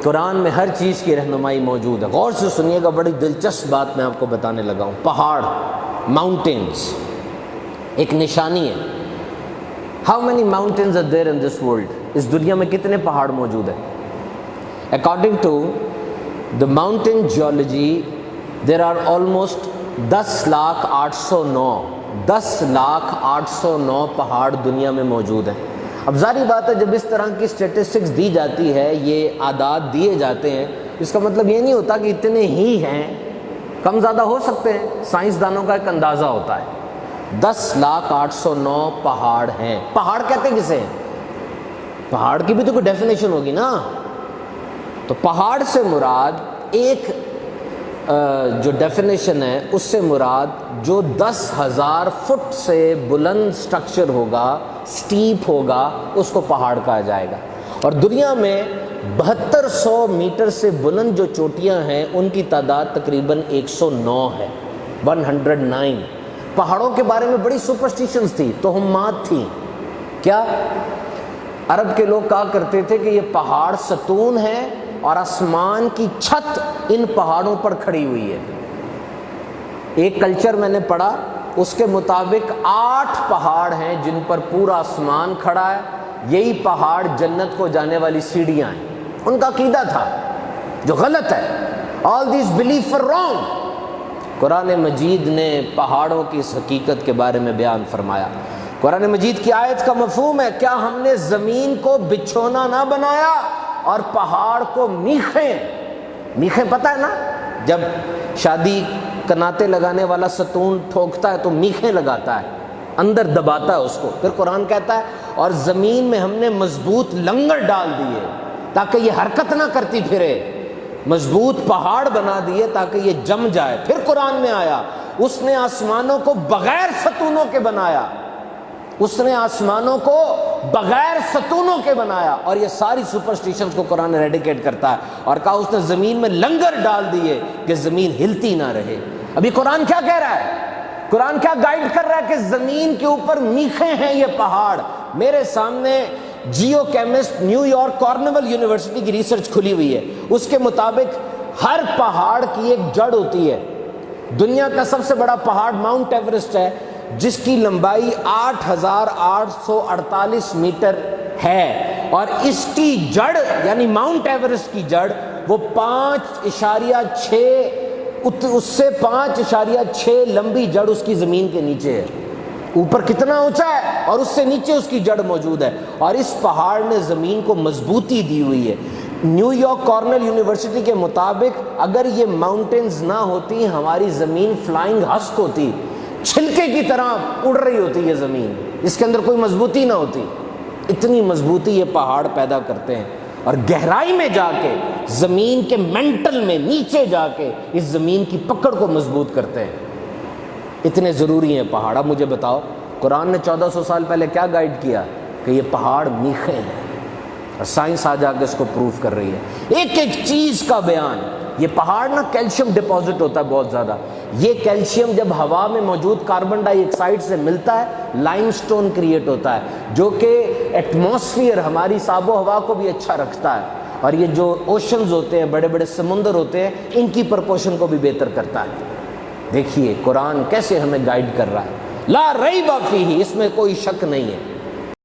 قرآن میں ہر چیز کی رہنمائی موجود ہے. غور سے سنیے گا، بڑی دلچسپ بات میں آپ کو بتانے لگا ہوں. پہاڑ، ماؤنٹینز ایک نشانی ہے. How many mountains are there in this world? اس دنیا میں کتنے پہاڑ موجود ہیں؟ According to the mountain geology there are almost 10,809 پہاڑ دنیا میں موجود ہیں. اب ظاہری بات ہے، جب اس طرح کی اسٹیٹسٹکس دی جاتی ہے، یہ اعداد دیے جاتے ہیں، اس کا مطلب یہ نہیں ہوتا کہ اتنے ہی ہیں، کم زیادہ ہو سکتے ہیں. سائنسدانوں کا ایک اندازہ ہوتا ہے. 10,809 پہاڑ ہیں. پہاڑ کہتے کسے ہیں؟ پہاڑ کی بھی تو کوئی ڈیفینیشن ہوگی نا. تو پہاڑ سے مراد ایک جو ڈیفینیشن ہے، اس سے مراد جو 10,000 فٹ سے بلند سٹرکچر ہوگا، سٹیپ ہوگا، اس کو پہاڑ کہا جائے گا. اور دنیا میں 7200 میٹر سے بلند جو چوٹیاں ہیں، ان کی تعداد تقریباً 109 ہے. 109. پہاڑوں کے بارے میں بڑی سپرسٹیشنز تھی، توہمات تھیں. کیا؟ عرب کے لوگ کہا کرتے تھے کہ یہ پہاڑ ستون ہے اور آسمان کی چھت ان پہاڑوں پر کھڑی ہوئی ہے. ایک کلچر میں نے پڑھا، اس کے مطابق 8 پہاڑ ہیں جن پر پورا آسمان کھڑا ہے. یہی پہاڑ جنت کو جانے والی سیڑھیاں ہیں. ان کا عقیدہ تھا جو غلط ہے. All these beliefs were wrong. قرآن مجید نے پہاڑوں کی اس حقیقت کے بارے میں بیان فرمایا. قرآن مجید کی آیت کا مفہوم ہے، کیا ہم نے زمین کو بچھونا نہ بنایا اور پہاڑ کو میخیں؟ میخیں پتہ ہے نا، جب شادی کناتے لگانے والا ستون ٹھوکتا ہے تو میخیں لگاتا ہے، اندر دباتا ہے اس کو. پھر قرآن کہتا ہے اور زمین میں ہم نے مضبوط لنگر ڈال دیے تاکہ یہ حرکت نہ کرتی پھرے. مضبوط پہاڑ بنا دیے تاکہ یہ جم جائے. پھر قرآن میں آیا اس نے آسمانوں کو بغیر ستونوں کے بنایا. اس نے آسمانوں کو بغیر ستونوں کے بنایا. اور یہ ساری سپرسٹیشنز کو قرآن ریڈیکیٹ کرتا ہے اور کہا اس نے زمین میں لنگر ڈال دیے کہ زمین ہلتی نہ رہے. ابھی قرآن کیا کہہ رہا ہے؟ قرآن کیا گائیڈ کر رہا ہے کہ زمین کے اوپر میخیں ہیں یہ پہاڑ. میرے سامنے geochemist New York Cornell university کی ریسرچ کھلی ہوئی ہے. اس کے مطابق ہر پہاڑ کی ایک جڑ ہوتی ہے. دنیا کا سب سے بڑا پہاڑ ماؤنٹ ایورسٹ ہے، جس کی لمبائی 8,848 میٹر ہے، اور اس کی جڑ یعنی ماؤنٹ ایورسٹ کی جڑ وہ 5.6 اس سے 5.6 لمبی جڑ اس کی زمین کے نیچے ہے. اوپر کتنا اونچا ہے اور اس سے نیچے اس کی جڑ موجود ہے. اور اس پہاڑ نے زمین کو مضبوطی دی ہوئی ہے. نیو یارک کارنل یونیورسٹی کے مطابق اگر یہ ماؤنٹینز نہ ہوتی، ہماری زمین فلائنگ ہسک ہوتی، چھلکے کی طرح اڑ رہی ہوتی یہ زمین. اس کے اندر کوئی مضبوطی نہ ہوتی. اتنی مضبوطی یہ پہاڑ پیدا کرتے ہیں، اور گہرائی میں جا کے زمین کے مینٹل میں نیچے جا کے اس زمین کی پکڑ کو مضبوط کرتے ہیں. اتنے ضروری ہیں پہاڑ. اب مجھے بتاؤ، قرآن نے 1400 سال پہلے کیا گائیڈ کیا؟ کہ یہ پہاڑ میخیں ہیں، اور سائنس آ جا کے اس کو پروف کر رہی ہے. ایک ایک چیز کا بیان. یہ پہاڑ نا کیلشیم ڈپازٹ ہوتا ہے بہت زیادہ. یہ کیلشیم جب ہوا میں موجود کاربن ڈائی آکسائڈ سے ملتا ہے، لائم سٹون کریٹ ہوتا ہے، جو کہ ایٹماسفیئر ہماری آب و ہوا کو بھی اچھا رکھتا ہے. اور یہ جو اوشنز ہوتے ہیں، بڑے بڑے سمندر ہوتے ہیں، ان کی پرپوشن کو بھی بہتر کرتا ہے. دیکھیے قرآن کیسے ہمیں گائیڈ کر رہا ہے. لا ریب فیہ، اس میں کوئی شک نہیں ہے.